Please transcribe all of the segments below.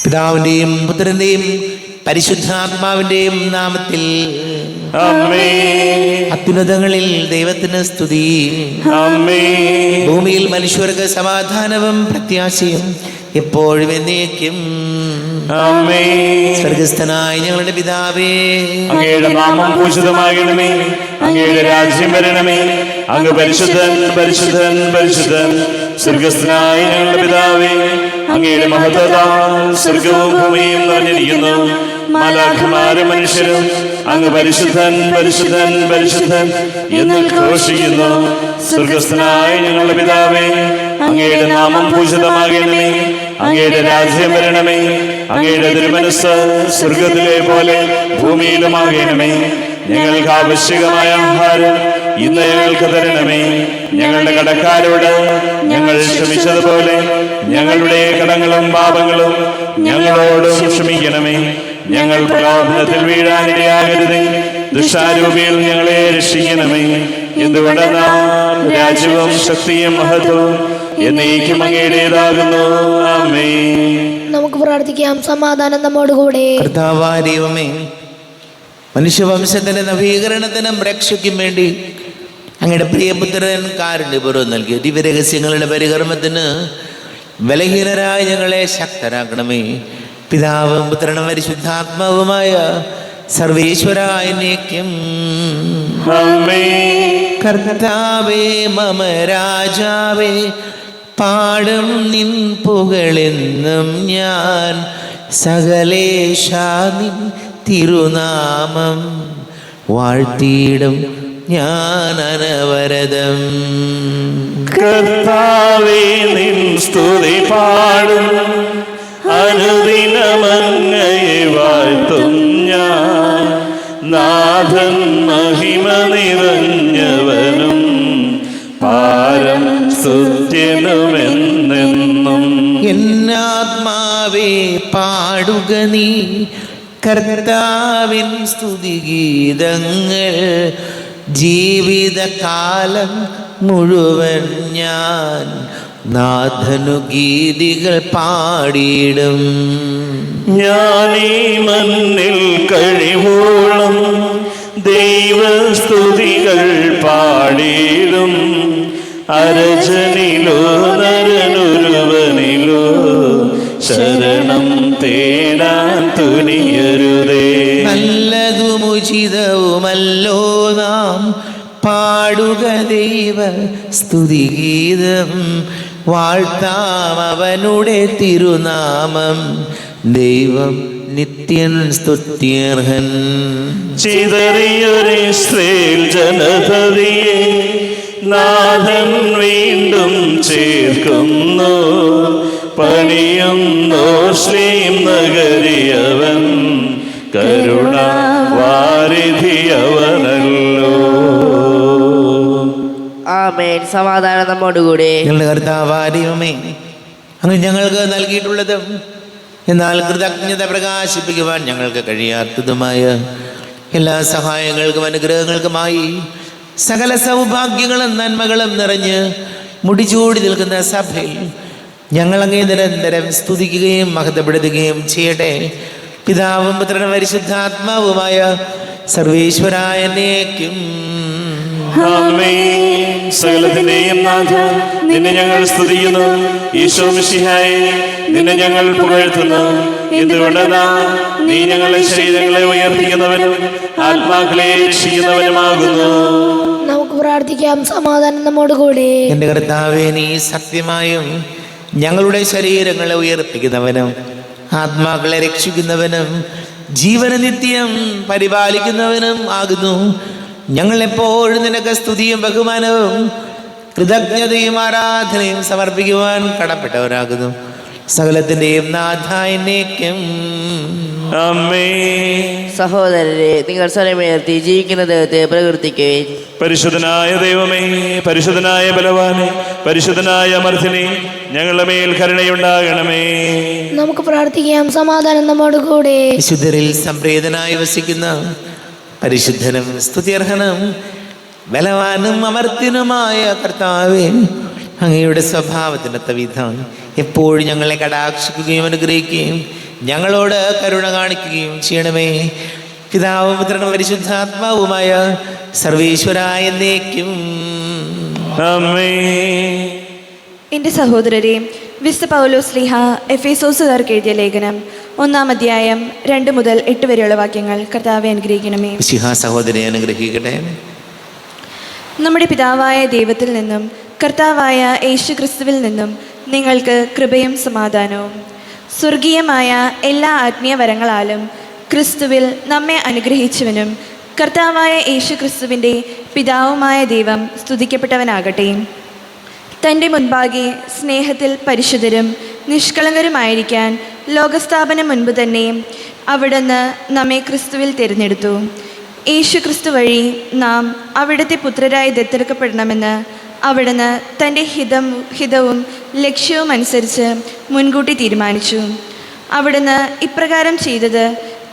പിതാവിന്റെയും പുത്രന്റെയും പരിശുദ്ധാത്മാവിന്റെയും നാമത്തിൽ ആമേൻ. അത്യുന്നതങ്ങളിൽ ദൈവത്തിന് സ്തുതി. ആമേൻ. ഭൂമിയിൽ മനുഷ്യർക്ക് സമാധാനവും പ്രത്യാശയും എപ്പോഴും എന്നേക്കും. ആമേൻ. സ്വർഗസ്ഥനായ ഞങ്ങളുടെ പിതാവേ, അങ്ങയുടെ നാമം പൂജിതമാകണമേ. അങ്ങയുടെ രാജ്യം വരണമേ. അങ്ങ് പരിശുദ്ധൻ പരിശുദ്ധൻ പരിശുദ്ധൻ. സ്വർഗസ്ഥനായ ഞങ്ങളുടെ പിതാവേ, അങ്ങയുടെ മഹത്വത്താൽ സ്വർഗവും ഭൂമിയും നിറഞ്ഞിരിക്കുന്നു. മാലാഖമാരും മനുഷ്യരും അങ്ങ് പരിശുദ്ധൻ പരിശുദ്ധൻ പരിശുദ്ധൻ എന്ന് ഘോഷിക്കുന്നു. സ്വർഗസ്ഥനായ ഞങ്ങളുടെ പിതാവേ, അങ്ങയുടെ നാമം പൂജിതമാകണമേ. അങ്ങയുടെ രാജ്യം വരണമേ. അങ്ങയുടെ തിരുമനസ്സ് സ്വർഗത്തിലെ പോലെ ഭൂമിയിലുമാകണമേ. ഞങ്ങൾക്ക് ആവശ്യകമായ ആഹാരം ഇന്ന് ഞങ്ങൾക്ക് തരണമേ. ഞങ്ങളുടെ കടക്കാരോട് ഞങ്ങൾ ക്ഷമിച്ചതുപോലെ ഞങ്ങളുടെ കടങ്ങളും പാപങ്ങളും ഞങ്ങളോടും ക്ഷമിക്കണമേ. ഞങ്ങൾ പ്രലോഭനത്തിൽ വീഴാനിടയാകരുതേ. ദുഷ്ടാരൂപിയിൽ ഞങ്ങളെ രക്ഷിക്കണമേ. എന്തുകൊണ്ടെന്നാൽ രാജ്യവും ശക്തിയും മഹത്വവും എന്നേക്കും അങ്ങയുടേതാകുന്നു. ആമേൻ. നമുക്ക് പ്രാർത്ഥിക്കാം. സമാധാനം നമ്മോടുകൂടെ. കർത്താവായ ദൈവമേ, മനുഷ്യവംശത്തിന്റെ നവീകരണത്തിനും രക്ഷയ്ക്കും വേണ്ടി അങ്ങയുടെ പ്രിയപുത്രൻ കാരുണ്യപൂർവ്വം നൽകിയ ദിവ്യരഹസ്യങ്ങളുടെ പരികർമ്മത്തിന് ബലഹീനരായ ഞങ്ങളെ ശക്തരാക്കണമേ. പിതാവും പുത്രനും പരിശുദ്ധാത്മാവുമായ സർവേശ്വരായ എന്നേക്കും. ആമേൻ. കർത്താവേ മമ രാജാവേ, പാടും നിൻ പുകളെന്നും ഞാൻ. സകലേശാ നിൻ തിരുനാമം വാഴ്ത്തിയിടും ഞാൻ അനവരതം. കർത്താവേ നിൻ സ്തുതി പാടും. അനുദിനമങ്ങയെ വാഴ്ത്തും ഞാൻ. നാഥൻ മഹിമ നിറഞ്ഞവനും പാരം സ്തുത്യനുമെന്നെന്നും. എന്നാത്മാവേ പാടുക നീ കർത്താവിൻ സ്തുതിഗീതങ്ങൾ. ജീവിതകാലം മുഴുവൻ ഞാൻ നാഥനു ഗീതികൾ പാടിയിടും. ഞാനീ മണ്ണിൽ കഴിവോളം ദൈവസ്തുതികൾ പാടിയിടും. അരജനിലോ നരനൊരുവനിലോ ശരണം തേടാൻ തുനിയരുതേ. നല്ലതും ഉചിതവുമല്ലോ നാം പാടുക ദൈവ സ്തുതിഗീതം. വാഴ്ത്താം അവനുടെ തിരുനാമം. ദൈവം നിത്യൻ സ്തുത്യർഹൻ. ചിതറിയൊരു ഇസ്രായേൽ ജനതയെ നാഥൻ വീണ്ടും ചേർക്കുന്നു. പണിയുന്നു ശ്രീം നഗരിയവൻ. കരുണ വാരിധിയവനല്ലോ. ആമേൻ. സമാധാനം നമ്മോടുകൂടെ. ഞങ്ങളുടെ കർത്താവായ ദൈവമേ, അങ്ങ് ഞങ്ങൾക്ക് നൽകിയിട്ടുള്ളതും എന്നാൽ കൃതജ്ഞത പ്രകാശിപ്പിക്കുവാൻ ഞങ്ങൾക്ക് കഴിയാത്തതുമായ എല്ലാ സഹായങ്ങൾക്കും അനുഗ്രഹങ്ങൾക്കുമായി സകല സൗഭാഗ്യങ്ങളും നന്മകളും നിറഞ്ഞ് മുടിചൂടി നിൽക്കുന്ന സഭയിൽ ഞങ്ങൾ അങ്ങേ നിരന്തരം സ്തുതിക്കുകയും മഹത്വപ്പെടുത്തുകയും ചെയ്യട്ടെ. പിതാവും പുത്രനും പരിശുദ്ധാത്മാവുമായ സർവേശ്വരായ എന്നേക്കും. ആമേൻ. സകലത്തിന്റെയും നാഥ, നിന്നെ ഞങ്ങൾ സ്തുതിക്കുന്നു. ഈശോ മിശിഹായേ, നിന്നെ ഞങ്ങൾ പുകഴ്ത്തുന്നു. എന്തുകൊണ്ടെന്നാൽ നീ ഞങ്ങളുടെ ശരീരങ്ങളെ ഉയർപ്പിക്കുന്നവനും ആത്മാക്കളെ രക്ഷിക്കുന്നവനുമാകുന്നു. നമുക്ക് പ്രാർത്ഥിക്കാം. സമാധാനം നമ്മോടുകൂടെ. എൻ്റെ കർത്താവേ, നീ സത്യമായും ഞങ്ങളുടെ ശരീരങ്ങളെ ഉയർപ്പിക്കുന്നവനും ആത്മാക്കളെ രക്ഷിക്കുന്നവനും ജീവന നിത്യം പരിപാലിക്കുന്നവനും ആകുന്നു. ഞങ്ങൾ എപ്പോഴും നിനക്ക് സ്തുതിയും ബഹുമാനവും കൃതജ്ഞതയും ആരാധനയും സമർപ്പിക്കുവാൻ കടപ്പെട്ടവരാകുന്നു. സകലത്തിൻ്റെയും നാഥ എന്നേക്കും. ആമേൻ. സഹോദരരെ, നിങ്ങൾ സ്വരമുയർത്തി ജീവിക്കുന്ന ദൈവത്തെ പ്രകീർത്തിക്കുകയും. പരിശുദ്ധനായ ദൈവമേ, പരിശുദ്ധനായ ബലവാനെ, പരിശുദ്ധനായ അമർത്തിനെ, ഞങ്ങളുടെ മേൽ കരുണയുണ്ടാകണമേ. നമുക്ക് പ്രാർത്ഥിക്കാം. സമാധാനം നമ്മോടുകൂടെ. വിശുദ്ധരിൽ സംപ്രീതനായി വസിക്കുന്ന പരിശുദ്ധനും സ്തുത്യർഹനും ബലവാനും അമർത്യനുമായ കർത്താവേ, അങ്ങയുടെ സ്വഭാവത്തിനൊത്ത വിധം എപ്പോഴും ഞങ്ങളെ കടാക്ഷിക്കുകയും അനുഗ്രഹിക്കുകയും ഞങ്ങളോട് കരുണ കാണിക്കുകയും ചെയ്യണമേ. പിതാവും പുത്രനും പരിശുദ്ധാത്മാവുമായ സർവീശ്വരായ എന്നേക്കും ആമേൻ. എൻ്റെ സഹോദരരെ, വിശുദ്ധ പൗലോസ് ശ്ലീഹ എഫേസോസുകാർക്ക് എഴുതിയ ലേഖനം 1-ാം അധ്യായം 2 മുതൽ 8 വരെയുള്ള വാക്യങ്ങൾ കർത്താവെ അനുഗ്രഹിക്കണമേ. മിശിഹാ സഹോദരനെ അനുഗ്രഹിക്കട്ടെ. നമ്മുടെ പിതാവായ ദൈവത്തിൽ നിന്നും കർത്താവായ യേശു ക്രിസ്തുവിൽ നിന്നും നിങ്ങൾക്ക് കൃപയും സമാധാനവും. സ്വർഗീയമായ എല്ലാ ആത്മീയ വരങ്ങളാലും ക്രിസ്തുവിൽ നമ്മെ അനുഗ്രഹിച്ചവനും കർത്താവായ യേശു ക്രിസ്തുവിൻ്റെ പിതാവുമായ ദൈവം സ്തുതിക്കപ്പെട്ടവനാകട്ടെ. തൻ്റെ മുൻപാകെ സ്നേഹത്തിൽ പരിശുദ്ധരും നിഷ്കളങ്കരുമായിരിക്കാൻ ലോകസ്ഥാപനം മുൻപ് തന്നെ അവിടുന്ന് നമ്മെ ക്രിസ്തുവിൽ തിരഞ്ഞെടുത്തു. യേശു ക്രിസ്തു വഴി നാം അവിടുത്തെ പുത്രരായി ദത്തെടുക്കപ്പെടണമെന്ന് അവിടുന്ന് തൻ്റെ ഹിതവും ലക്ഷ്യവും അനുസരിച്ച് മുൻകൂട്ടി തീരുമാനിച്ചു. അവിടുന്ന് ഇപ്രകാരം ചെയ്തത്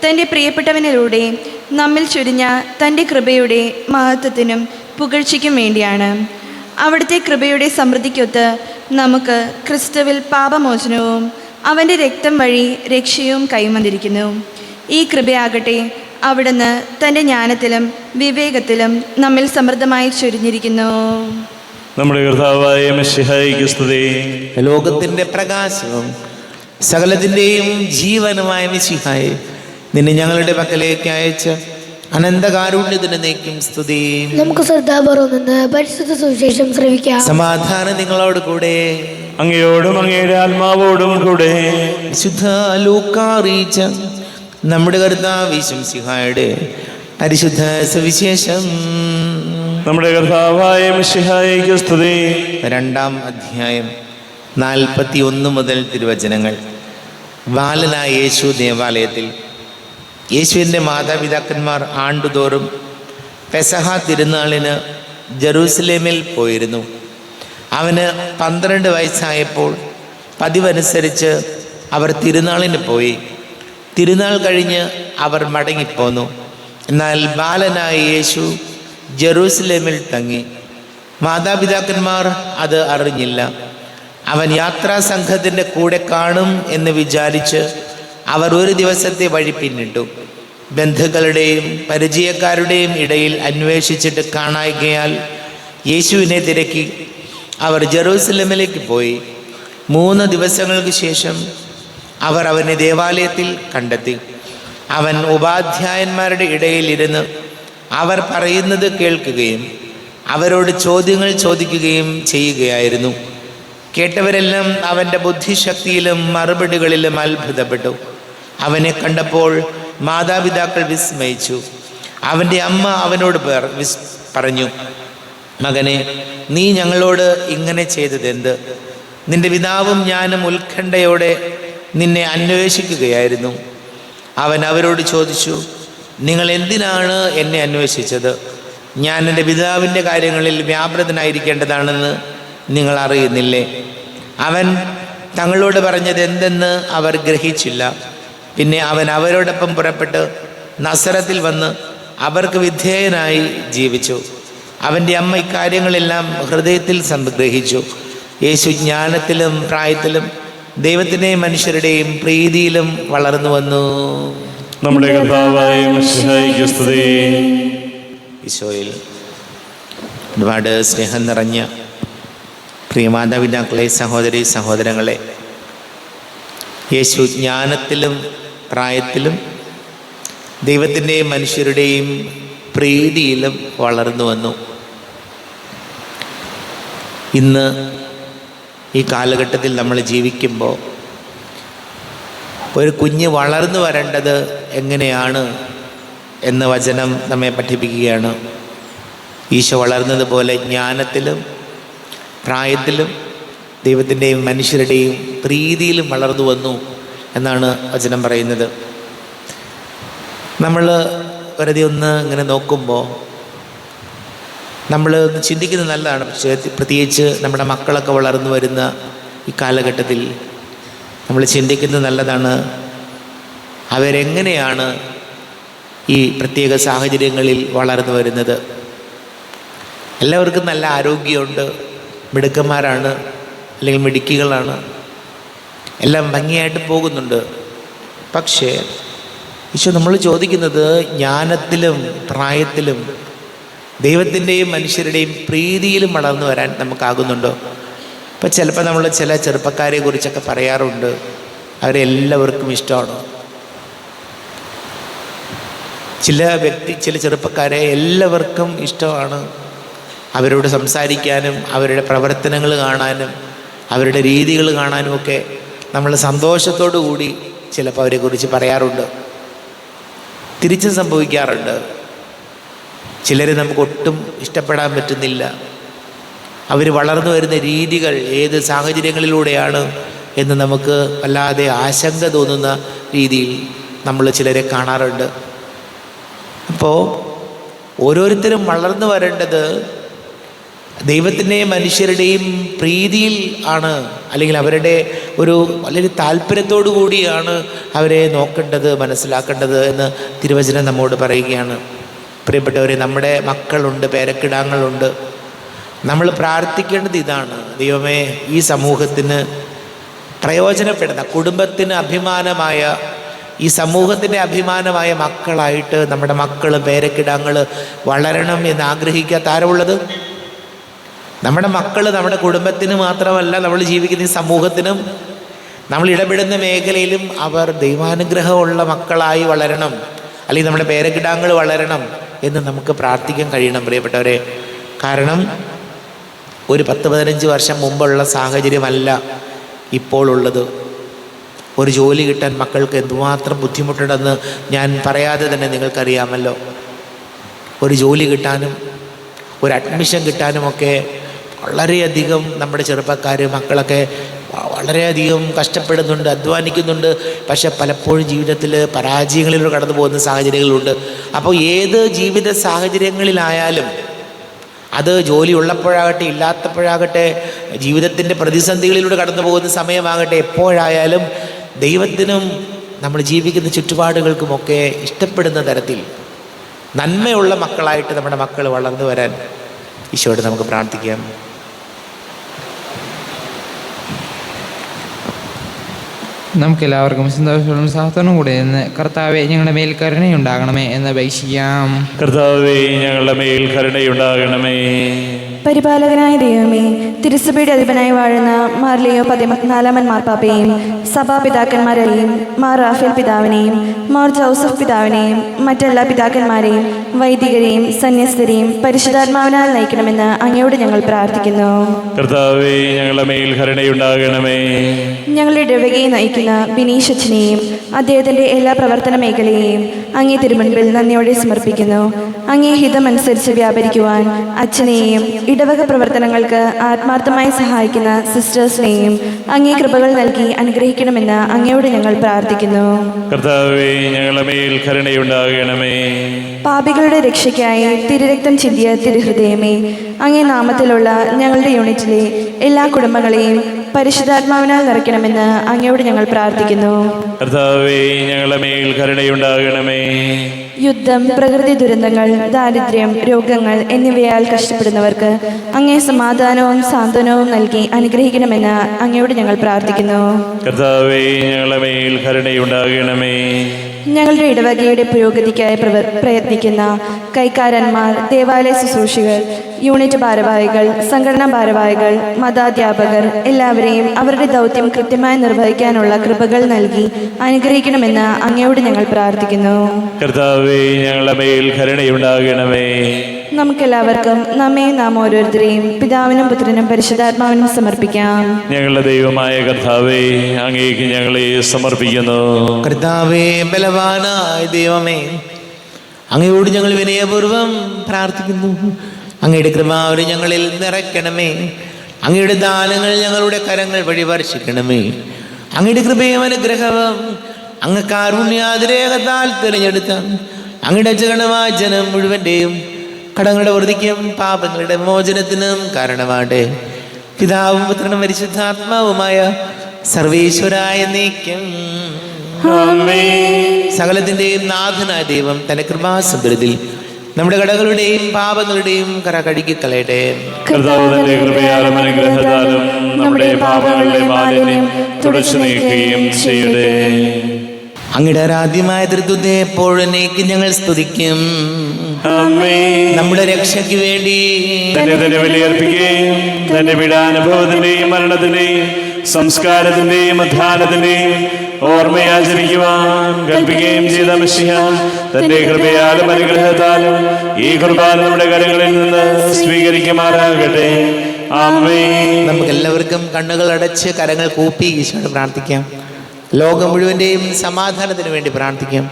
തൻ്റെ പ്രിയപ്പെട്ടവനിലൂടെ നമ്മിൽ ചൊരിഞ്ഞ തൻ്റെ കൃപയുടെ മഹത്വത്തിനും പുകഴ്ചയ്ക്കും വേണ്ടിയാണ്. അവിടുത്തെ കൃപയുടെ സമൃദ്ധിക്കൊത്ത് നമുക്ക് ക്രിസ്തുവിൽ പാപമോചനവും അവൻ്റെ രക്തം വഴി രക്ഷയും കൈവന്നിരിക്കുന്നു. ഈ കൃപയാകട്ടെ അവിടുന്ന് തൻ്റെ ജ്ഞാനത്തിലും വിവേകത്തിലും നമ്മിൽ സമൃദ്ധമായി ചൊരിഞ്ഞിരിക്കുന്നു. നമ്മുടെ കർത്താവായ മിശിഹായ്ക്ക് സ്തുതി. ലോകത്തിന്റെ പ്രകാശവും സകലത്തിൻ്റെയും ജീവനുമായ മിശിഹായെ, നിന്നെ ഞങ്ങളുടെ പക്കലേക്ക് അയച്ച അനന്തകാരുണ്യത്തിന് നീക്കും സ്തുതി. നമുക്ക് ശ്രദ്ധാപൂർവം നിന്ന് പരിശുദ്ധ സുവിശേഷം ശ്രവിക്കാം. സമാധാനം നിങ്ങളോട് കൂടെ. അങ്ങയോടും അങ്ങയുടെ ആത്മാവോടും കൂടെ. വിശുദ്ധ ലൂക്കാ അറിയിച്ച നമ്മുടെ കർത്താവ് മിശിഹായുടെ പരിശുദ്ധ സുവിശേഷം. നമ്മുടെ കർത്താവായ മിശിഹായ്ക്ക് സ്തുതി. 2-ാം അധ്യായം 41 മുതൽ തിരുവചനങ്ങൾ. ബാലനായ യേശു ദേവാലയത്തിൽ. യേശുവിൻ്റെ മാതാപിതാക്കന്മാർ ആണ്ടുതോറും പെസഹ തിരുനാളിന് ജെറൂസലേമിൽ പോയിരുന്നു. അവന് 12 വയസ്സായപ്പോൾ പതിവനുസരിച്ച് അവർ തിരുനാളിന് പോയി. തിരുനാൾ കഴിഞ്ഞ് അവർ മടങ്ങിപ്പോന്നു. എന്നാൽ ബാലനായ യേശു ജെറൂസലേമിൽ തങ്ങി. മാതാപിതാക്കന്മാർ അത് അറിഞ്ഞില്ല. അവൻ യാത്രാസംഘത്തിൻ്റെ കൂടെ കാണും എന്ന് വിചാരിച്ച് അവർ ഒരു ദിവസത്തെ വഴി പിന്നിട്ടു. ബന്ധുക്കളുടെയും പരിചയക്കാരുടെയും ഇടയിൽ അന്വേഷിച്ചിട്ട് കാണായികയാൽ യേശുവിനെ തിരക്കി അവർ ജെറൂസലേമിലേക്ക് പോയി. 3 ദിവസങ്ങൾക്ക് ശേഷം അവർ അവനെ ദേവാലയത്തിൽ കണ്ടെത്തി. അവൻ ഉപാധ്യായന്മാരുടെ ഇടയിൽ ഇരുന്ന് അവർ പറയുന്നത് കേൾക്കുകയും അവരോട് ചോദ്യങ്ങൾ ചോദിക്കുകയും ചെയ്യുകയായിരുന്നു. കേട്ടവരെല്ലാം അവൻ്റെ ബുദ്ധിശക്തിയിലും മറുപടികളിലും അത്ഭുതപ്പെട്ടു. അവനെ കണ്ടപ്പോൾ മാതാപിതാക്കൾ വിസ്മയിച്ചു. അവൻ്റെ അമ്മ അവനോട് പറഞ്ഞു, മകനെ, നീ ഞങ്ങളോട് ഇങ്ങനെ ചെയ്തതെന്ത്? നിന്റെ പിതാവും ഞാനും ഉത്കണ്ഠയോടെ നിന്നെ അന്വേഷിക്കുകയായിരുന്നു. അവൻ അവരോട് ചോദിച്ചു, നിങ്ങൾ എന്തിനാണ് എന്നെ അന്വേഷിച്ചത്? ഞാൻ എൻ്റെ പിതാവിൻ്റെ കാര്യങ്ങളിൽ വ്യാപൃതനായിരിക്കേണ്ടതാണെന്ന് നിങ്ങൾ അറിയുന്നില്ലേ? അവൻ തങ്ങളോട് പറഞ്ഞത് എന്തെന്ന് അവർ ഗ്രഹിച്ചില്ല. പിന്നെ അവൻ അവരോടൊപ്പം പുറപ്പെട്ട് നസറത്തിൽ വന്ന് അവർക്ക് വിധേയനായി ജീവിച്ചു. അവൻ്റെ അമ്മ ഇക്കാര്യങ്ങളെല്ലാം ഹൃദയത്തിൽ സംഗ്രഹിച്ചു. യേശു ജ്ഞാനത്തിലും പ്രായത്തിലും ദൈവത്തിൻ്റെയും മനുഷ്യരുടെയും പ്രീതിയിലും വളർന്നു വന്നു. നമ്മുടെ കർത്താവായ മിശിഹായ്ക്ക് സ്തുതി. ഈശോയിൽ ഒരുപാട് സ്നേഹം നിറഞ്ഞ പ്രിയ മാതാപിതാക്കളെ, സഹോദരി സഹോദരങ്ങളെ, യേശു ജ്ഞാനത്തിലും പ്രായത്തിലും ദൈവത്തിൻ്റെയും മനുഷ്യരുടെയും പ്രീതിയിലും വളർന്നു വന്നു. ഇന്ന് ഈ കാലഘട്ടത്തിൽ നമ്മൾ ജീവിക്കുമ്പോൾ ഒരു കുഞ്ഞ് വളർന്നു വരേണ്ടത് എങ്ങനെയാണ് എന്ന വചനം നമ്മെ പഠിപ്പിക്കുകയാണ്. ഈശോ വളർന്നതുപോലെ ജ്ഞാനത്തിലും പ്രായത്തിലും ദൈവത്തിൻ്റെയും മനുഷ്യരുടെയും പ്രീതിയിലും വളർന്നു വന്നു എന്നാണ് വചനം പറയുന്നത്. നമ്മൾ വെറുതെ ഒന്ന് ഇങ്ങനെ നോക്കുമ്പോൾ നമ്മൾ ഒന്ന് ചിന്തിക്കുന്നത് നല്ലതാണ്. പക്ഷേ പ്രത്യേകിച്ച് നമ്മുടെ മക്കളൊക്കെ വളർന്നു വരുന്ന ഈ കാലഘട്ടത്തിൽ നമ്മൾ ചിന്തിക്കുന്നത് നല്ലതാണ്. അവരെങ്ങനെയാണ് ഈ പ്രത്യേക സാഹചര്യങ്ങളിൽ വളർന്നു വരുന്നത്? എല്ലാവർക്കും നല്ല ആരോഗ്യമുണ്ട്, മിടുക്കന്മാരാണ്, അല്ലെങ്കിൽ മിടുക്കികളാണ്, എല്ലാം ഭംഗിയായിട്ട് പോകുന്നുണ്ട്. പക്ഷേ ഈശോ നമ്മൾ ചോദിക്കുന്നത് ജ്ഞാനത്തിലും പ്രായത്തിലും ദൈവത്തിൻ്റെയും മനുഷ്യരുടെയും പ്രീതിയിലും വളർന്നു വരാൻ നമുക്കാകുന്നുണ്ടോ? ഇപ്പം ചിലപ്പോൾ നമ്മൾ ചില ചെറുപ്പക്കാരെ കുറിച്ചൊക്കെ പറയാറുണ്ട്, അവരെല്ലാവർക്കും ഇഷ്ടമാണ്. ചില ചെറുപ്പക്കാരെ എല്ലാവർക്കും ഇഷ്ടമാണ്. അവരോട് സംസാരിക്കാനും അവരുടെ പ്രവർത്തനങ്ങൾ കാണാനും അവരുടെ രീതികൾ കാണാനും ഒക്കെ നമ്മൾ സന്തോഷത്തോടു കൂടി ചിലപ്പോൾ അവരെക്കുറിച്ച് പറയാറുണ്ട്. തിരിച്ചും സംഭവിക്കാറുണ്ട്. ചിലരെ നമുക്ക് ഒട്ടും ഇഷ്ടപ്പെടാൻ പറ്റുന്നില്ല. അവർ വളർന്നു വരുന്ന രീതികൾ ഏത് സാഹചര്യങ്ങളിലൂടെയാണ് എന്ന് നമുക്ക് വല്ലാതെ ആശങ്ക തോന്നുന്ന രീതിയിൽ നമ്മൾ ചിലരെ കാണാറുണ്ട്. അപ്പോൾ ഓരോരുത്തരും വളർന്നു വരേണ്ടത് ദൈവത്തിൻ്റെയും മനുഷ്യരുടെയും പ്രീതിയിൽ ആണ്, അല്ലെങ്കിൽ അവരുടെ ഒരു വളരെ താല്പര്യത്തോടു കൂടിയാണ് അവരെ നോക്കേണ്ടത്, മനസ്സിലാക്കേണ്ടത് എന്ന് തിരുവചനം നമ്മോട് പറയുകയാണ്. പ്രിയപ്പെട്ടവരെ, നമ്മുടെ മക്കളുണ്ട്, പേരക്കിടാങ്ങളുണ്ട്. നമ്മൾ പ്രാർത്ഥിക്കേണ്ടത് ഇതാണ്: ദൈവമേ, ഈ സമൂഹത്തിന് പ്രയോജനപ്പെടുന്ന, കുടുംബത്തിന് അഭിമാനമായ, ഈ സമൂഹത്തിൻ്റെ അഭിമാനമായ മക്കളായിട്ട് നമ്മുടെ മക്കൾ, പേരക്കിടാങ്ങൾ വളരണം എന്ന് ആഗ്രഹിക്കാത്ത ആരുള്ളത്? നമ്മുടെ മക്കൾ നമ്മുടെ കുടുംബത്തിന് മാത്രമല്ല, നമ്മൾ ജീവിക്കുന്ന ഈ സമൂഹത്തിനും നമ്മൾ ഇടപെടുന്ന മേഖലയിലും അവർ ദൈവാനുഗ്രഹമുള്ള മക്കളായി വളരണം, അല്ലെങ്കിൽ നമ്മുടെ പേരക്കിടാങ്ങൾ വളരണം എന്ന് നമുക്ക് പ്രാർത്ഥിക്കാൻ കഴിയണം പ്രിയപ്പെട്ടവരെ. കാരണം ഒരു 10-15 വർഷം മുമ്പുള്ള സാഹചര്യമല്ല ഇപ്പോൾ ഉള്ളത്. ഒരു ജോലി കിട്ടാൻ മക്കൾക്ക് എന്തുമാത്രം ബുദ്ധിമുട്ടുണ്ടെന്ന് ഞാൻ പറയാതെ തന്നെ നിങ്ങൾക്കറിയാമല്ലോ. ഒരു ജോലി കിട്ടാനും ഒരു അഡ്മിഷൻ കിട്ടാനുമൊക്കെ വളരെയധികം നമ്മുടെ ചെറുപ്പക്കാർ, മക്കളൊക്കെ വളരെയധികം കഷ്ടപ്പെടുന്നുണ്ട്, അധ്വാനിക്കുന്നുണ്ട്. പക്ഷെ പലപ്പോഴും ജീവിതത്തിൽ പരാജയങ്ങളിലൂടെ കടന്നു പോകുന്ന സാഹചര്യങ്ങളുണ്ട്. അപ്പോൾ ഏത് ജീവിത സാഹചര്യങ്ങളിലായാലും, അത് ജോലി ഉള്ളപ്പോഴാകട്ടെ ഇല്ലാത്തപ്പോഴാകട്ടെ, ജീവിതത്തിൻ്റെ പ്രതിസന്ധികളിലൂടെ കടന്നു പോകുന്ന സമയമാകട്ടെ, എപ്പോഴായാലും ദൈവത്തിനും നമ്മൾ ജീവിക്കുന്ന ചുറ്റുപാടുകൾക്കുമൊക്കെ ഇഷ്ടപ്പെടുന്ന തരത്തിൽ നന്മയുള്ള മക്കളായിട്ട് നമ്മുടെ മക്കൾ വളർന്നു വരാൻ ഈശോയോട് നമുക്ക് പ്രാർത്ഥിക്കാം. നമുക്കെല്ലാവർക്കും സന്തോഷവും സാഹസവും കൂടെ നിന്ന് കർത്താവെ ഞങ്ങളുടെ മേൽ കരുണയുണ്ടാകണമേ എന്ന് അപേക്ഷിക്കാം. കർത്താവേ, ഞങ്ങളുടെ മേൽ കരുണയുണ്ടാകണമേ. പരിപാലകനായ ദൈവമേ, തിരുസഭയുടെ അധിപനായി വാഴുന്ന മാർ ലിയോ 14 മാർപ്പാപ്പയെയും സഭാപിതാക്കന്മാരെയും മാർ റാഫേൽ പിതാവിനെയും മാർ ജോസഫ് പിതാവിനെയും മറ്റെല്ലാ പിതാക്കന്മാരെയും വൈദികരെയും സന്യസ്തരെയും പരിശുദ്ധാത്മാവിനാൽ നയിക്കണമെന്ന് അങ്ങയോട് ഞങ്ങൾ പ്രാർത്ഥിക്കുന്നു. കർത്താവേ, ഞങ്ങളുടെ മേൽ കരുണയുണ്ടാകണമേ. ഞങ്ങളുടെ ഇടവകയെ നയിക്കുന്ന ബിനീഷച്ചനെയും അദ്ദേഹത്തിൻ്റെ എല്ലാ പ്രവർത്തന മേഖലയെയും അങ്ങേ തിരുമുൻപിൽ നന്ദിയോടെ സമർപ്പിക്കുന്നു. അങ്ങേ ഹിതമനുസരിച്ച് വ്യാപരിക്കുവാൻ അച്ഛനെയും ഇടവക പ്രവർത്തനങ്ങൾക്ക് ആത്മാർത്ഥമായി സഹായിക്കുന്ന സിസ്റ്റേഴ്സിനെയും അങ്ങേ കൃപകൾ നൽകി അനുഗ്രഹിക്കണമെന്ന് അങ്ങയോട് ഞങ്ങൾ പ്രാർത്ഥിക്കുന്നു. കർത്താവേ, ഞങ്ങളുടെ മേൽ കരുണയുണ്ടാകണമേ. പാപികളുടെ രക്ഷയ്ക്കായി തിരുരക്തം ചിന്തിയ തിരുഹൃദയമേ, അങ്ങേ നാമത്തിലുള്ള ഞങ്ങളുടെ യൂണിറ്റിലെ എല്ലാ കുടുംബങ്ങളെയും പരിശുദ്ധാത്മാവിനാൽ നിറയ്ക്കണമെന്ന് അങ്ങയോട് ഞങ്ങൾ പ്രാർത്ഥിക്കുന്നു. കർത്താവേ, ഞങ്ങളുടെ മേൽ കരുണയുണ്ടാകണമേ. യുദ്ധം, പ്രകൃതി ദുരന്തങ്ങൾ, ദാരിദ്ര്യം, രോഗങ്ങൾ എന്നിവയാൽ കഷ്ടപ്പെടുന്നവർക്ക് അങ്ങേ സമാധാനവും സാന്ത്വനവും നൽകി അനുഗ്രഹിക്കണമെന്ന് അങ്ങയോട് ഞങ്ങൾ പ്രാർത്ഥിക്കുന്നു. കർത്താവേ, ഞങ്ങളുടെ മേൽ കരുണയുണ്ടാകണമേ. ഞങ്ങളുടെ ഇടവകയുടെ പുരോഗതിക്കായി പ്രയത്നിക്കുന്ന കൈക്കാരന്മാർ, ദേവാലയ ശുശ്രൂഷികൾ, യൂണിറ്റ് ഭാരവാഹികൾ, സംഘടനാ ഭാരവാഹികൾ, മതാധ്യാപകർ എല്ലാവരെയും അവരുടെ ദൗത്യം കൃത്യമായി നിർവഹിക്കാനുള്ള കൃപകൾ നൽകി അനുഗ്രഹിക്കണമെന്ന് അങ്ങയോട് ഞങ്ങൾ പ്രാർത്ഥിക്കുന്നു. കർത്താവേ, ഞങ്ങളുടെ മേൽ കരുണയുണ്ടാകണമേ. നമുക്കെല്ലാവർക്കും നാം ഓരോരുത്തരെയും പിതാവിനും പുത്രനും പരിശുദ്ധാത്മാവിനും സമർപ്പിക്കാം. ഞങ്ങളുടെ ദൈവമായ കർത്താവേ, അങ്ങേക്ക് ഞങ്ങളെ സമർപ്പിക്കുന്നു. കർത്താവേ, ബലവാനായ ദൈവമേ, അങ്ങയോട് ഞങ്ങൾ വിനയപൂർവ്വം പ്രാർത്ഥിക്കുന്നു. അങ്ങയുടെ കൃപാവരെ ഞങ്ങളിൽ നിറയ്ക്കണമേ. അങ്ങയുടെ ദാനങ്ങൾ ഞങ്ങളുടെ കരങ്ങൾ വഴി വർഷിക്കണമേ. അങ്ങയുടെ കൃപയും അനുഗ്രഹവും അങ്ങ് കാരുണ്യാതിരേകത്താൽ തിരഞ്ഞെടുത്ത അങ്ങയുടെ ജഗണമായ ജനം മുഴുവൻ്റെയും കടങ്ങളുടെ വൃദ്ധിക്കും പാപങ്ങളുടെ മോചനത്തിനും കാരണമാട്ടെ. പിതാവും പുത്രനും പരിശുദ്ധാത്മാവുമായ സർവേശ്വരായ നീക്കം. സകലത്തിൻ്റെയും നാഥനായ ദൈവം തന്റെ കൃപാസമ്പരത്തിൽ നമ്മുടെ കടകളുടെയും പാപങ്ങളുടെയും കറ കഴുകിക്കളയട്ടെ. കർത്താവിന്റെ കൃപയാലും അനുഗ്രഹത്താലും നമ്മുടെ പാപങ്ങളുടെ മാലിന്യം തുടച്ചു നീക്കുകയും ചെയ്യട്ടെ. അങ്ങയുടെ ആരാധ്യമായ തൃത്വത്തെ എപ്പോഴേക്ക് ഞങ്ങൾ സ്തുതിക്കും. നമ്മുടെ രക്ഷയ്ക്ക് വേണ്ടി തന്നെ ബലിയർപ്പിക്കുകയും തന്റെ പീഡാനുഭവത്തിന്റെയും മരണത്തിന്റെയും സംസ്കാരത്തിന്റെയും അധ്യാനത്തിന്റെയും ഓർമ്മയാചരിക്കുവാൻ കൽപ്പിക്കുകയും ചെയ്ത മിശിഹ തന്റെ കൃപയാലും അനുഗ്രഹത്താലും ഈ കുർബാന നമ്മുടെ കരങ്ങളിൽ നിന്ന് സ്വീകരിക്കുമാറാകട്ടെ. ആമേൻ. നമുക്ക് എല്ലാവർക്കും കണ്ണുകൾ അടച്ച് കരങ്ങൾ കൂപ്പി ഈശോയോട് പ്രാർത്ഥിക്കാം. ലോകം മുഴുവൻ്റെയും സമാധാനത്തിന് വേണ്ടി പ്രാർത്ഥിക്കാം.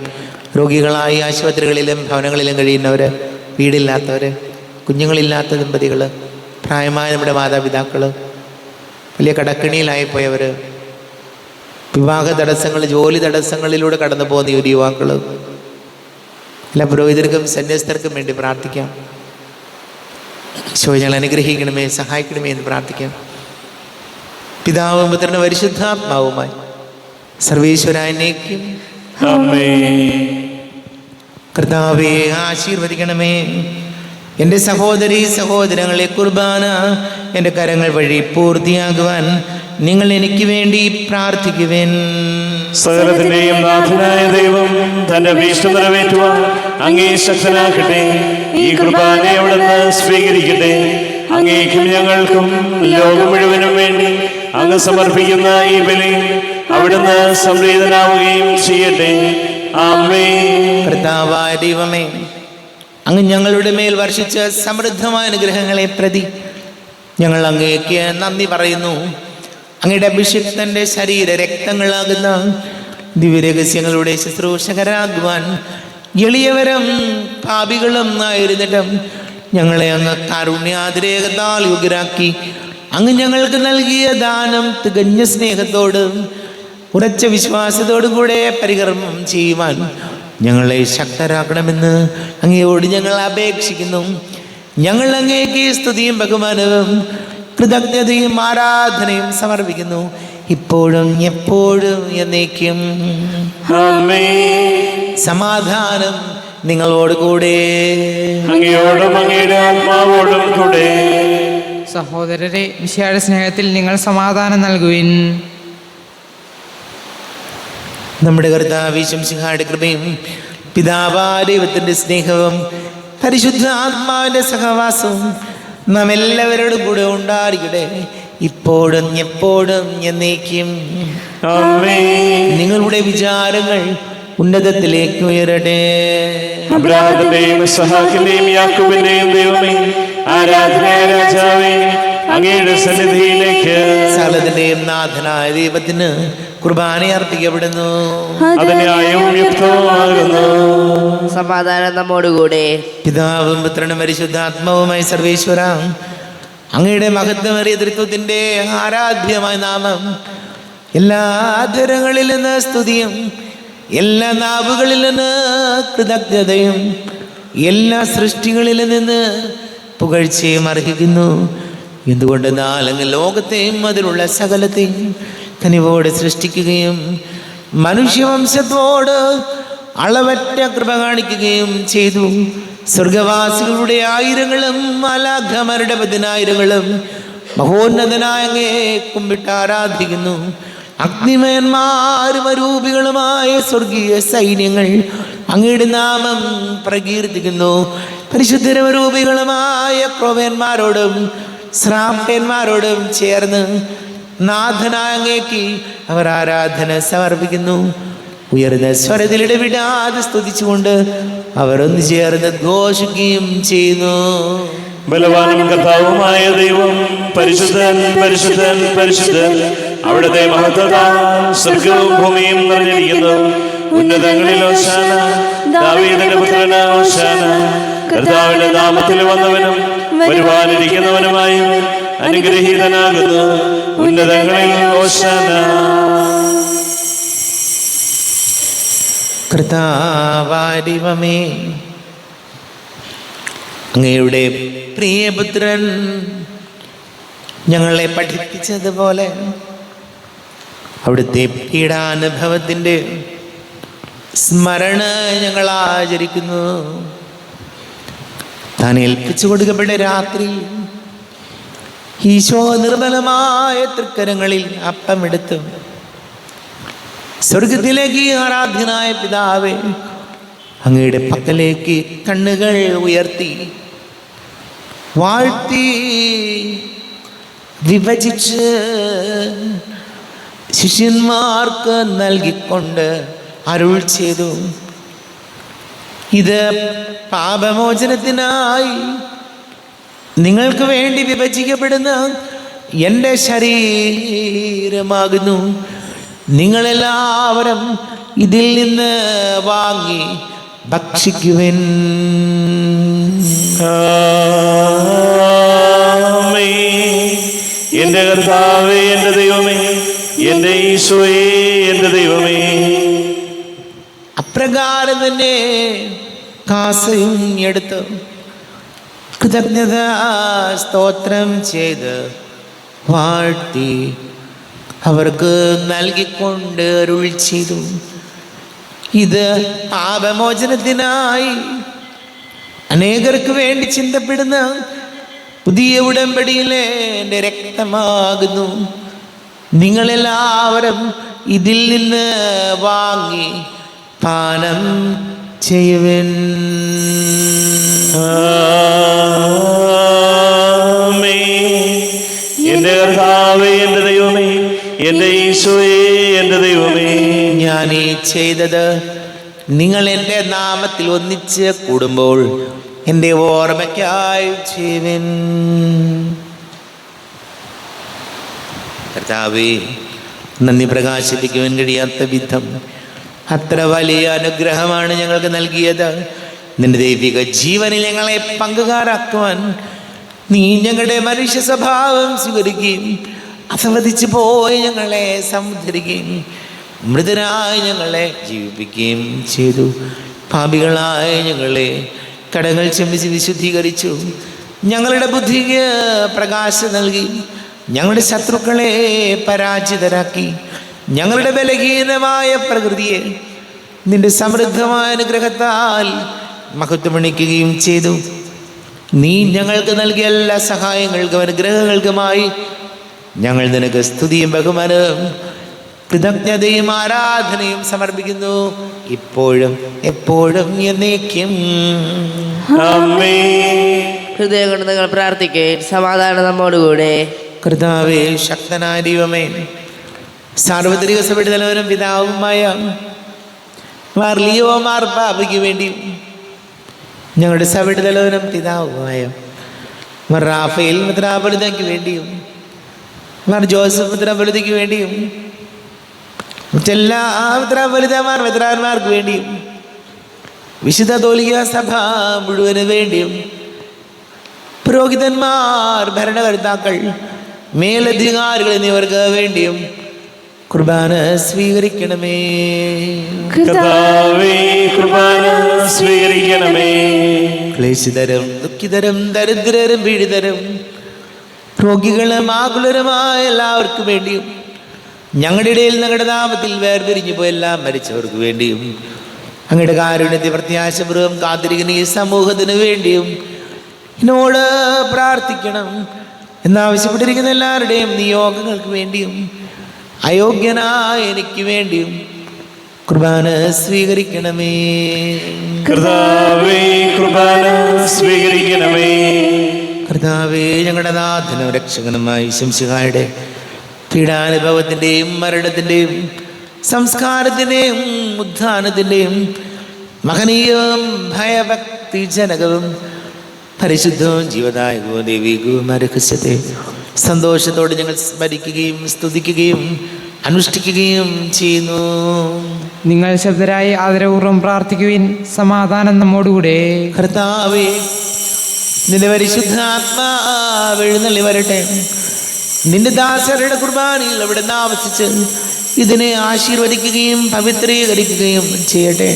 രോഗികളായി ആശുപത്രികളിലും ഭവനങ്ങളിലും കഴിയുന്നവർ, വീടില്ലാത്തവർ, കുഞ്ഞുങ്ങളില്ലാത്ത ദമ്പതികൾ, പ്രായമായ നമ്മുടെ മാതാപിതാക്കൾ, വലിയ കടക്കിണിയിലായിപ്പോയവർ, വിവാഹ തടസ്സങ്ങൾ, ജോലി തടസ്സങ്ങളിലൂടെ കടന്നു പോകുന്ന ഒരു യുവാക്കൾ, എല്ലാ പുരോഹിതർക്കും സന്യസ്തർക്കും വേണ്ടി പ്രാർത്ഥിക്കാം. ഈശോ ഞങ്ങൾ അനുഗ്രഹിക്കണമേ, സഹായിക്കണമേ എന്ന് പ്രാർത്ഥിക്കാം. പിതാവും പുത്രനും പരിശുദ്ധാത്മാവുമായി സർവേശ്വരനേക്കും കർത്താവേ ആശീർവദിക്കണമേ. എൻ്റെ സഹോദരീ സഹോദരങ്ങളെ, കുർബാന എൻ്റെ കരങ്ങൾ വഴി പൂർത്തിയാകുവാൻ നിങ്ങൾ എനിക്ക് വേണ്ടി പ്രാർത്ഥിക്കുവേൻ. സകലത്തിന്റെയും നാഥനായ ദൈവം തന്റെ ഭീഷ്ടം നിറവേറ്റുവാൻ അങ്ങേ ശക്തനാക്കട്ടെ. ഈ കുർബാനയെ അവിടുന്ന് സ്വീകരിക്കട്ടെ. അങ്ങേക്കും ഞങ്ങൾക്കും ലോകം മുഴുവനും വേണ്ടി അങ്ങ് സമർപ്പിക്കുന്ന ഈ ബലി അവിടുന്ന് സംപ്രീതനാവുകയും ചെയ്യട്ടെ. ആമേൻ. കർത്താവായ ദൈവമേ, അങ്ങ് ഞങ്ങളുടെ മേൽ വർഷിച്ച സമൃദ്ധമായ അനുഗ്രഹങ്ങളെ പ്രതി ഞങ്ങൾ അങ്ങേക്ക് നന്ദി പറയുന്നു. അങ്ങയുടെ അഭിഷിക്തന്റെ ശരീര രക്തങ്ങളാകുന്ന ദിവ്യരഹസ്യങ്ങളുടെ ശുശ്രൂഷകരാകുവാൻ എളിയവരും പാപികളും ആയിരുന്നിട്ടും ഞങ്ങളെ അങ്ങ് കാരുണ്യാതിരേകത്താൽ യോഗ്യരാക്കി. അങ്ങ് ഞങ്ങൾക്ക് നൽകിയ ദാനം തികഞ്ഞ സ്നേഹത്തോട് ഉറച്ച വിശ്വാസത്തോടും കൂടെ പരികർമ്മം ചെയ്യുവാൻ ഞങ്ങളെ ശക്തരാക്കണമെന്ന് അങ്ങയോട് ഞങ്ങൾ അപേക്ഷിക്കുന്നു. ഞങ്ങൾ അങ്ങേക്ക് സ്തുതിയും ബഹുമാനവും കൃതജ്ഞതയും ആരാധനയും സമർപ്പിക്കുന്നു, ഇപ്പോഴും എപ്പോഴും എന്നേക്കും. സമാധാനം നിങ്ങളോട് കൂടെ. അങ്ങയോടും അങ്ങയുടെ ആത്മാവോടും കൂടെ. സഹോദരരെ, മിശിഹായുടെ സ്നേഹത്തിൽ നിങ്ങൾ സമാധാനം നൽകുവിൻ. നമ്മുടെ കർത്താവ് ശംസിഹായുടെ കൃപയും പിതാവായ ദൈവത്തിൻ്റെ സ്നേഹവും പരിശുദ്ധ ആത്മാവിൻ്റെ സഹവാസവും നാം എല്ലാവരോടും കൂടെ ഉണ്ടായിരിക്കട്ടെ, ഇപ്പോഴും എപ്പോഴും എന്നേക്കും. നിങ്ങളുടെ വിചാരങ്ങൾ ഉന്നതത്തിലേക്ക് ഉയരട്ടെ. അബ്രാഹത്തിന്റെയും ഇസ്ഹാക്കിന്റെയും യാക്കോബിന്റെയും ദൈവമേ, ആരാധനായ രാജാവേ, അങ്ങയുടെ സന്നിധിയിലേക്ക് സകലത്തിന്റെയും നാഥനായ ദൈവത്തിന് കുർബാന അർപ്പിക്കപ്പെടുന്നു. അതിനായും യുക്തമാകുന്നു. സമാധാനം നമ്മോടുകൂടെ. പിതാവും പുത്രനും പരിശുദ്ധാത്മാവുമായി സർവേശ്വര, അങ്ങയുടെ മഹത്വമേറിയ തൃത്വത്തിൻ്റെ ആരാധ്യമായ നാമം എല്ലാ ആധരങ്ങളിൽ നിന്ന് സ്തുതിയും എല്ലാ നാവുകളിൽ നിന്ന് കൃതജ്ഞതയും എല്ലാ സൃഷ്ടികളിൽ നിന്ന് പുകഴ്ചയും അർഹിക്കുന്നു. എന്തുകൊണ്ടെന്നാൽ അങ്ങ് ലോകത്തെയും അതിലുള്ള സകലത്തെയും കനിവോടെ സൃഷ്ടിക്കുകയും മനുഷ്യവംശത്തോട് അളവറ്റ കൃപ കാണിക്കുകയും ചെയ്തു. സ്വർഗവാസികളുടെ ആയിരങ്ങളും മാലാഖമാരുടെ 10,000ങ്ങളും മഹോന്നതനായ അങ്ങേ കുമ്പിട്ട് ആരാധിക്കുന്നു. അഗ്നിമയന്മാരും അരൂപികളുമായ സ്വർഗീയ സൈന്യങ്ങൾ അങ്ങയുടെ നാമം പ്രകീർത്തിക്കുന്നു. പരിശുദ്ധരൂപികളുമായ ക്രോവേന്മാരോടും ശ്രാപ്പന്മാരോടും ചേർന്ന് നാഥനായ അങ്ങേക്ക് അവർ ആരാധന സമർപ്പിക്കുന്നു. ഉയർന്ന സ്വരത്തിൽ ഇടവിടാതെ സ്തുതിച്ചുകൊണ്ട് അവർ ഒന്ന് ചേർന്ന് ഘോഷിക്കുകയും ചെയ്യുന്നു. ബലവാനും കർത്താവുമായ ദൈവം പരിശുദ്ധൻ പരിശുദ്ധൻ പരിശുദ്ധൻ. അവിടുത്തെ മഹത്വത്താൽ സ്വർഗവും ഭൂമിയും നിറഞ്ഞിരിക്കുന്നു. ഉന്നതങ്ങളിൽ ഹോശാന, ദാവീദിന്റെ പുത്രന് ഹോശാന. കർത്താവിന്റെ നാമത്തിൽ വന്നവനും വരുവാനിരിക്കുന്നവനുമായി അനുഗ്രഹീതനാകുന്നു. ഉന്നതങ്ങളിൽ ഹോശാന. കർത്താവാരിവമേ, അങ്ങയുടെ പ്രിയപുത്രൻ ഞങ്ങളെ പഠിപ്പിച്ചതുപോലെ അവിടുത്തെ പീഡാനുഭവത്തിൻ്റെ സ്മരണ ഞങ്ങൾ ആചരിക്കുന്നു. താൻ ഏൽപ്പിച്ചു കൊടുക്കപ്പെട്ട രാത്രി ഈശോ നിർമ്മലമായ തൃക്കരങ്ങളിൽ അപ്പമെടുത്തു സ്വർഗത്തിലേക്ക് ആരാധ്യനായ പിതാവേ, അങ്ങയുടെ പക്കലേക്ക് കണ്ണുകൾ ഉയർത്തി വാഴ്ത്തി വിഭജിച്ച് ശിഷ്യന്മാർക്ക് നൽകിക്കൊണ്ട് അരുൾ ചെയ്തു, ഇത് പാപമോചനത്തിനായി നിങ്ങൾക്ക് വേണ്ടി വിഭജിക്കപ്പെടുന്ന എൻ്റെ ശരീരമാകുന്നു. നിങ്ങളെല്ലാവരും ഇതിൽ നിന്ന് വാങ്ങി ഭക്ഷിക്കുവിൻ. എൻ്റെ കർത്താവേ, എൻ്റെ ദൈവമേ, എൻ്റെ ഈശോയേ, എൻ്റെ ദൈവമേ. അപ്രകാരം തന്നെ കാസയും എടുത്ത് കൃതജ്ഞത സ്തോത്രം ചെയ്ത് വാഴ്ത്തി അവർക്ക് നൽകിക്കൊണ്ട് അരുൾ ചെയ്തു, ഇത് പാപമോചനത്തിനായി അനേകർക്ക് വേണ്ടി ചിന്തപ്പെടുന്ന പുതിയ ഉടമ്പടിയിലെ എൻ്റെ രക്തമാകുന്നു. നിങ്ങളെല്ലാവരും ഇതിൽ നിന്ന് വാങ്ങി പാനം ചെയ്യുവിൻ. എൻ്റെ കർത്താവേ, എൻ്റെ ദൈവമേ, എൻ്റെ ഈശോയേ, എൻ്റെ ദൈവമേ. ഞാൻ ഈ ചെയ്തത് നിങ്ങൾ എൻ്റെ നാമത്തിൽ ഒന്നിച്ച് കൂടുമ്പോൾ എൻ്റെ ഓർമ്മയ്ക്കായി ചെയ്യുവിൻ. കർത്താവേ, നന്ദി പ്രകാശിപ്പിക്കുവാൻ കഴിയാത്ത വിധം അത്ര വലിയ അനുഗ്രഹമാണ് ഞങ്ങൾക്ക് നൽകിയത്. നിന്റെ ദൈവിക ജീവനിൽ ഞങ്ങളെ പങ്കുകാരാക്കുവാൻ നീ ഞങ്ങളുടെ മനുഷ്യ സ്വഭാവം സ്വീകരിക്കുകയും അസവദിച്ചു പോയി ഞങ്ങളെ സമുദ്ധരിക്കുകയും മൃതരായി ഞങ്ങളെ ജീവിപ്പിക്കുകയും ചെയ്തു. പാപികളായ ഞങ്ങളെ കടങ്ങൾ ക്ഷമിച്ച് വിശുദ്ധീകരിച്ചു. ഞങ്ങളുടെ ബുദ്ധിക്ക് പ്രകാശം നൽകി ഞങ്ങളുടെ ശത്രുക്കളെ പരാജിതരാക്കി. ഞങ്ങളുടെ ബലഹീനമായ പ്രകൃതിയെ നിന്റെ സമൃദ്ധമായ അനുഗ്രഹത്താൽ മഹത്വമണിക്കുകയും ചെയ്തു. നീ ഞങ്ങൾക്ക് നൽകിയ എല്ലാ സഹായങ്ങൾക്കും അനുഗ്രഹങ്ങൾക്കുമായി ഞങ്ങൾ നിനക്ക് സ്തുതിയും ബഹുമാനവും കൃതജ്ഞതയും ആരാധനയും സമർപ്പിക്കുന്നു, ഇപ്പോഴും എപ്പോഴും എന്നേക്കും. ഹൃദയം കൊണ്ട് നിങ്ങൾ പ്രാർത്ഥിക്കേ. സമാധാനം നമ്മോടുകൂടെ. കർത്താവേ, ശക്തനായ ദൈവമേ, സാർവത്രിക സഭയുടെ തലവനും പിതാവുമായ മാർ ലിയോ മാർപ്പാപ്പയ്ക്ക് വേണ്ടിയും ഞങ്ങളുടെ സഭയുടെ തലവനും പിതാവുമായ മാർ റാഫേൽ മെത്രാപ്പൊലീത്തയ്ക്ക് വേണ്ടിയും മാർ ജോസഫ് മെത്രാപ്പൊലീത്തയ്ക്ക് വേണ്ടിയും മറ്റെല്ലാ മെത്രാന്മാർക്ക് വേണ്ടിയും വിശുദ്ധ കത്തോലിക്ക സഭ മുഴുവന് വേണ്ടിയും പുരോഹിതന്മാർ, ഭരണകർത്താക്കൾ, മേലധികാരികൾ എന്നിവർക്ക് വേണ്ടിയും കുർബാന സ്വീകരിക്കണമേ. കർത്താവേ, കുർബാന സ്വീകരിക്കണമേ. ക്ലേശിതരും ദുഃഖിതരും ദരിദ്രരും പീഡിതരും രോഗികളും ആകുലരുമായ എല്ലാവർക്കും വേണ്ടിയും ഞങ്ങളുടെ ഇടയിൽ ഞങ്ങളുടെ നാമത്തിൽ വേർപിരിഞ്ഞു പോയ എല്ലാം മരിച്ചവർക്ക് വേണ്ടിയും അങ്ങയുടെ കാരുണ്യത്തെ പ്രത്യാശപൂർവ്വം കാത്തിരിക്കുന്ന ഈ സമൂഹത്തിന് വേണ്ടിയും എന്നോട് പ്രാർത്ഥിക്കണം എന്നാവശ്യപ്പെട്ടിരിക്കുന്ന എല്ലാവരുടെയും നിയോഗങ്ങൾക്ക് വേണ്ടിയും അയോഗ്യനായ എനിക്ക് വേണ്ടിയും കുർബാന സ്വീകരിക്കണമേ. കർത്താവേ, കുർബാന സ്വീകരിക്കണമേ. കർത്താവേ, ഞങ്ങളുടെ നാഥനും രക്ഷകനുമായി ശംസിഹായുടെ പീഡാനുഭവത്തിൻ്റെയും മരണത്തിൻ്റെയും സംസ്കാരത്തിൻ്റെയും ഉത്ഥാനത്തിൻ്റെയും മഹനീയവും ഭയഭക്തിജനകവും പരിശുദ്ധവും ജീവദായകവും ദൈവികവും രഹസ്യത്തെ സന്തോഷത്തോടെ ഞങ്ങൾ സ്മരിക്കുകയും സ്തുതിക്കുകയും അനുഷ്ഠിക്കുകയും ചെയ്യുന്നു. നിങ്ങൾ ശബ്ദരായി ആദരപൂർവ്വം പ്രാർത്ഥിക്കുവിൻ. സമാധാനം നമ്മോടുകൂടെ. കർത്താവേ, നിന്റെ പരിശുദ്ധാത്മാവ് എഴുന്നള്ളി വരട്ടെ. നിന്റെ ദാസരുടെ കുർബാനയിൽ അവിടെ ആവസിച്ച് ഇതിനെ ആശീർവദിക്കുകയും പവിത്രീകരിക്കുകയും ചെയ്യട്ടെ.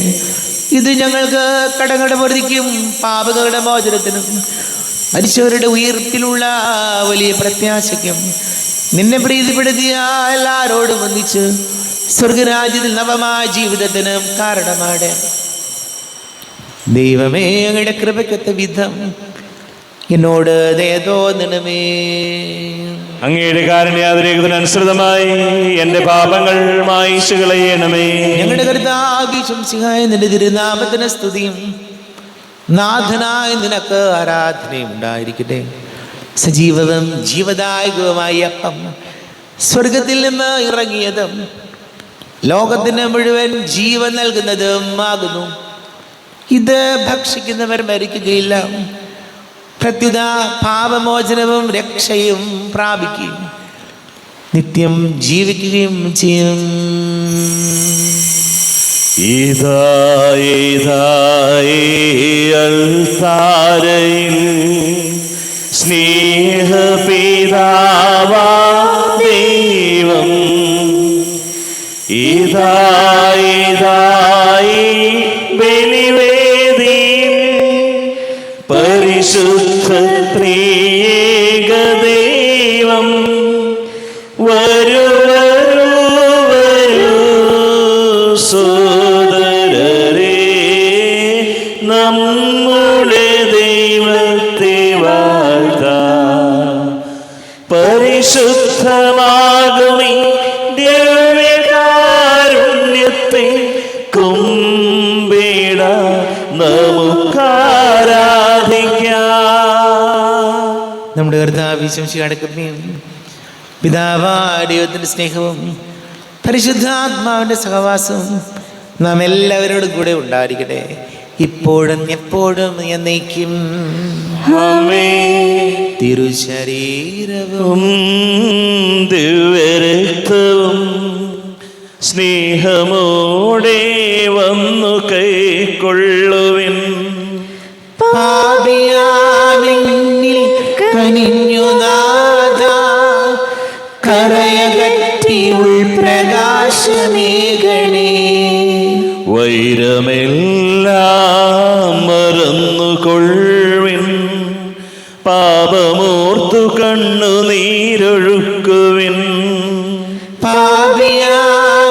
ഇത് ഞങ്ങൾക്ക് കടങ്ങളുടെ പൊറുതിക്കും പാപങ്ങളുടെ മോചനത്തിനും മരിച്ചവരുടെ ഉയർപ്പിലുള്ള വലിയ പ്രത്യാശയ്ക്കും നിന്നെ പ്രീതിപ്പെടുത്തിയ എല്ലാവരോടും ഒന്നിച്ച് സ്വർഗരാജ്യത്തിൽ നവമായ ജീവിതത്തിനും കാരണമാണ്. ദൈവമേ, അങ്ങയുടെ കൃപയ്ക്കൊത്ത വിധം എന്നോട് ദയ തോന്നണമേ. അങ്ങയുടെ കാരുണ്യാതിരേകത്തിനനുസൃതമായി എൻ്റെ പാപങ്ങൾ മായിച്ചു കളയണമേ. ഞങ്ങളുടെ കർത്താവ് ശംസിഹായ നിന്റെ തിരുനാമത്തിന് സ്തുതിയും നാഥനായ നിനക്ക് ആരാധനയും ഉണ്ടായിരിക്കട്ടെ. സജീവവും ജീവദായകവുമായ അപ്പം സ്വർഗത്തിൽ നിന്ന് ഇറങ്ങിയതും ലോകത്തിന് മുഴുവൻ ജീവൻ നൽകുന്നതും ആകുന്നു. ഇത് ഭക്ഷിക്കുന്നവർ മരിക്കുകയില്ല, പ്രത്യുത പാപമോചനവും രക്ഷയും പ്രാപിക്കും, നിത്യം ജീവിക്കുകയും ചെയ്യും. അൾത്താരയിൽ സ്നേഹപിതാവാ ദൈവം ഇതായി ബലിവേദിയിൽ പരിശുദ്ധ ത്രിയേക ദൈവം വരൂ സോദരരേ, നമ്മുടെ ദൈവത്തെ വാഴ്ത്താം. പരിശുദ്ധമാകുമീ ദിവ്യകാരുണ്യത്തെ കുമ്പിട നമുക്കാരാധിക്കാം. നമ്മുടെ കർത്താവ് ശംസിഹായുടെ കൃപയും പിതാവായ ദൈവത്തിൻ്റെ സ്നേഹവും പരിശുദ്ധാത്മാവിൻ്റെ സഹവാസവും നാം എല്ലാവരോടും കൂടെ ഉണ്ടായിരിക്കട്ടെ, ഇപ്പോഴും എപ്പോഴും എന്നേക്കും. തിരുശരീരവും ദിവ്യരക്തവും സ്നേഹമോടെ വന്നു കൈക്കൊള്ളുവിൻ. പാപിയാമിന്നിൽ കനിഞ്ഞു നാഥാ, കരയകറ്റി ഉൾപ്രകാശമേകണേ. വൈരമെല്ലാം മറന്നുകൊള്ളുവിൻ, പാപമോർത്തു കണ്ണുനീരൊഴുക്കുവിൻ. പാപിയാമിന്നിൽ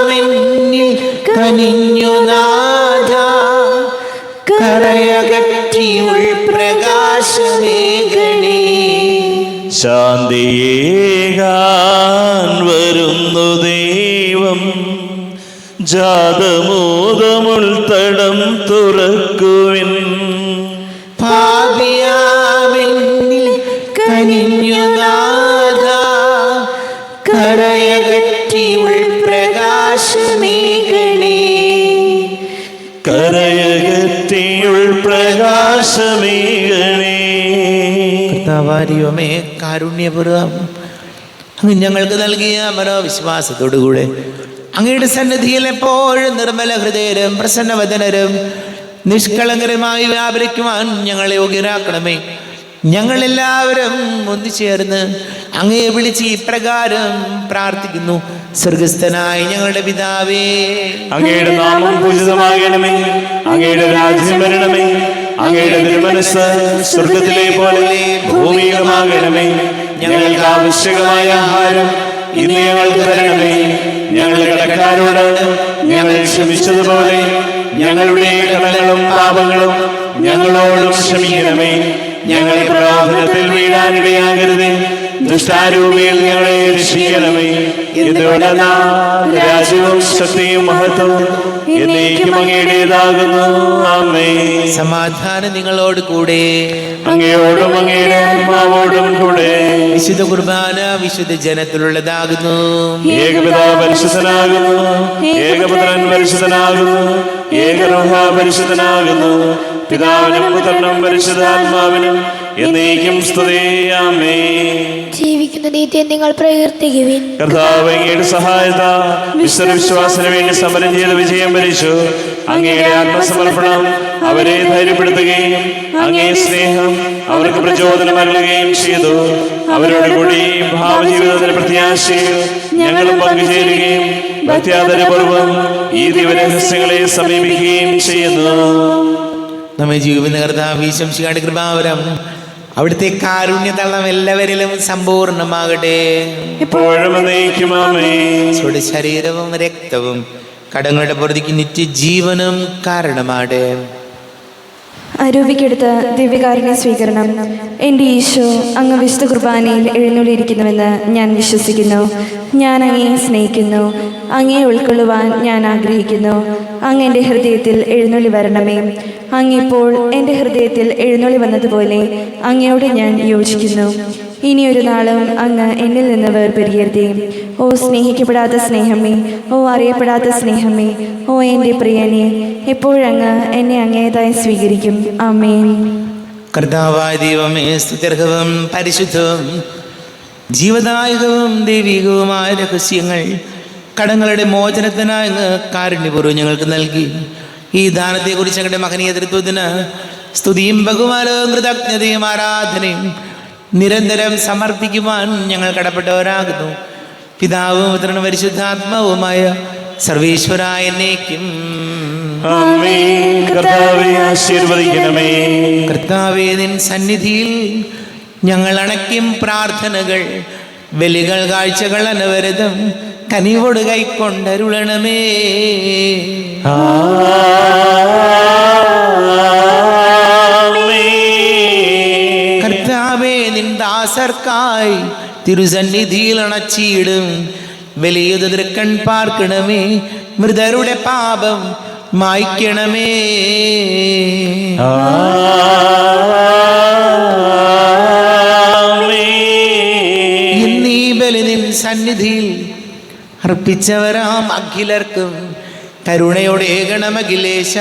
കനിഞ്ഞു നാഥാ, കരയകറ്റി ഉൾപ്രകാശമേകണേ. ശാന്തിയേകാൻ വരുന്നു ദൈവം, ജാതമോദമുൾത്തടം തുറക്കുവിൻ. പാപിയാമിന്നിൽ കനിഞ്ഞു നാഥാ, കരയകറ്റി ഉൾപ്രകാശമേകണേ. കരയകറ്റിയുൾ പ്രകാശമേകണേ. കർത്താവാരിയോമേ കാരുണ്യപൂർവം അങ്ങ് ഞങ്ങൾക്ക് നൽകിയ മനോവിശ്വാസത്തോടുകൂടെ അങ്ങയുടെ സന്നിധിയിൽ എപ്പോഴും നിർമ്മല ഹൃദയരും പ്രസന്നവദനരും നിഷ്കളങ്കരമായി വ്യാപരിക്കുവാൻ ഞങ്ങളെ യോഗ്യരാക്കണമേ. ഞങ്ങളെല്ലാവരും ഒന്നുചേർന്ന് അങ്ങയെ വിളിച്ച് ഇപ്രകാരം പ്രാർത്ഥിക്കുന്നു. സ്വർഗസ്ഥനായ ഞങ്ങളുടെ പിതാവേ, അങ്ങയുടെ നാമം പൂജിതമാകണമേ, അങ്ങയുടെ രാജ്യം വരണമേ, അങ്ങയുടെ തിരുമനസ്സ് സ്വർഗത്തിലെ പോലെ ഭൂമിയിലുമാകണമേ. ഞങ്ങൾക്ക് ആവശ്യകമായ ആഹാരം ഇന്ന് ഞങ്ങൾക്ക് തരണമേ. ഞങ്ങളുടെ കടക്കാരോട് ഞങ്ങൾ ക്ഷമിച്ചതുപോലെ ഞങ്ങളുടെ കടങ്ങളും പാപങ്ങളും ഞങ്ങളോടും ക്ഷമിക്കണമേ. ഞങ്ങൾ പ്രലോഭനത്തിൽ വീഴാനിടയാകരുതേ, ദുഷ്ടാരൂപിയിൽ ഞങ്ങളെ രക്ഷിക്കണമേ. ഇതോടെ രാജ്യവും ശക്തിയും മഹത്വവും എന്നേക്കും അങ്ങയുടേതാകുന്നു. ആമേൻ. സമാധാനം നിങ്ങളോട് കൂടെ. അങ്ങയോടും അങ്ങയുടെ ആത്മാവോടും കൂടെ. വിശുദ്ധ കുർബാന വിശുദ്ധ ജനത്തിലുള്ളതാകുന്നു. ഏകപിതാവ് പരിശുദ്ധനാകുന്നു, ഏകപുത്രൻ പരിശുദ്ധനാകുന്നു, ഏകരൂഹ പരിശുദ്ധനാകുന്നു. പിതാവിനും പുത്രനും പരിശുദ്ധാത്മാവിനും എന്നേക്കും സ്തുതി. ആമേൻ. ജീവിക്കുന്ന നീതിയെ നിങ്ങൾ പ്രകീർത്തിക്കുവിൻ. കർത്താവ് അങ്ങയുടെ സഹായത വിശ്വാസത്തിന് വേണ്ടി സമരം ചെയ്ത് വിജയം വരിച്ചു. അങ്ങയുടെ ആത്മസമർപ്പണം അവരെ ധൈര്യപ്പെടുത്തുകയും അങ്ങേ സ്നേഹം അവർക്ക് പ്രചോദനം നൽകുകയും ചെയ്തു. അവരോട് കൂടി ഭാവജീവിതത്തിന്റെ പ്രത്യാശയിൽ ഞങ്ങളും പങ്കുചേരുകയും ഭക്ത്യാദരപൂർവ്വം ഈ ദിവരഹസ്യങ്ങളെ സമീപിക്കുകയും ചെയ്യുന്നു. നമ്മെ ജീവിക്കുന്ന കർത്താവ് ശംസിഹായുടെ കൃപാവരം അവിടുത്തെ കാരുണ്യതളം എല്ലാവരിലും സമ്പൂർണ്ണമാകട്ടെ. എപ്പോഴും എന്നേക്കും ആമേൻ. ശരീരവും രക്തവും കടങ്ങളുടെ പൊറുതിക്ക് നിത്യജീവനും കാരണമാടെ. അരൂപിക്കെടുത്ത ദിവ്യകാരുണ്യ സ്വീകരണം. എൻ്റെ ഈശോ അങ്ങ് വിശുദ്ധ കുർബാനയിൽ എഴുന്നള്ളിയിരിക്കുന്നുവെന്ന് ഞാൻ വിശ്വസിക്കുന്നു. ഞാൻ അങ്ങയെ സ്നേഹിക്കുന്നു. അങ്ങയെ ഉൾക്കൊള്ളുവാൻ ഞാൻ ആഗ്രഹിക്കുന്നു. അങ്ങ് എൻ്റെ ഹൃദയത്തിൽ എഴുന്നള്ളി വരണമേ. അങ്ങിപ്പോൾ എൻ്റെ ഹൃദയത്തിൽ എഴുന്നള്ളി വന്നതുപോലെ അങ്ങയോട് ഞാൻ യോജിക്കുന്നു. ഇനിയൊരു നാളും അങ്ങ് എന്നിൽ നിന്ന് വേർപിരിയരുതേ. ഓ സ്നേഹിക്കപ്പെടാത്ത സ്നേഹമേ, ഓ അറിയപ്പെടാത്ത സ്നേഹമേ, ഓ എൻ്റെ പ്രിയനെ, എപ്പോഴങ്ങ് എന്നെ അങ്ങേതായി സ്വീകരിക്കും. ആമേൻ. കർത്താവായ ദൈവമേ, സ്തുത്യർഹവും പരിശുദ്ധവും ജീവദായകവും ദൈവികവുമായ രഹസ്യങ്ങൾ കടങ്ങളുടെ മോചനത്തിനായി അങ്ങ് കാരുണ്യപൂർവ്വം ഞങ്ങൾക്ക് നൽകി. ഈ ദാനത്തെക്കുറിച്ച് ഞങ്ങളുടെ മഹനീയ തൃത്വത്തിന് സ്തുതിയും ബഹുമാനവും കൃതജ്ഞതയും ആരാധനയും നിരന്തരം സമർപ്പിക്കുവാൻ ഞങ്ങൾ കടപ്പെട്ടവരാകുന്നു. പിതാവും പുത്രനും പരിശുദ്ധാത്മാവുമായ സർവേശ്വരായ എന്നേക്കും. കർത്താവേ ആശീർവദിക്കണമേ. കർത്താവേ, നിൻ സന്നിധിയിൽ ഞങ്ങൾ അണയ്ക്കും പ്രാർത്ഥനകൾ, ബലികൾ, കാഴ്ചകൾ അനവരതം കനിവോട് കൈക്കൊണ്ടരുളണമേ. കർത്താവേ, നിൻ ദാസർക്കായി തിരുസന്നിധിയിൽ അണച്ചിടും വലിയത് തൃക്കൺ പാർക്കണമേ. മൃതരുടെ പാപം മായ്ക്കണമേ. ഇന്നീ ബലി നിൻ സന്നിധിയിൽ അർപ്പിച്ചവരാം അഖിലർക്കും കരുണയോടെ ഗണമഖിലേശ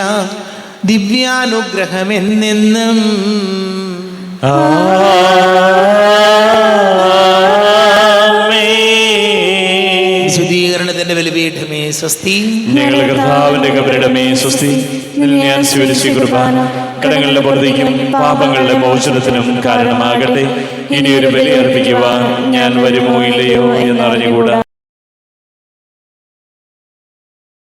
ദിവ്യാനുഗ്രഹം എന്നെന്നും. വിശുദ്ധീകരണത്തിന്റെ ബലിപീഠമേ സ്വസ്തി. ഞങ്ങളുടെ കർത്താവിന്റെ കബരിടമേ സ്വസ്തി. ഞാൻ സ്വീകരിച്ച കുർബാന കടങ്ങളുടെ പൊറുതിക്കും പാപങ്ങളുടെ മോചനത്തിനും കാരണമാകട്ടെ. ഇനിയൊരു ബലി അർപ്പിക്കുവാൻ ഞാൻ വരുമോ ഇല്ലയോ എന്നറിഞ്ഞുകൂടാ.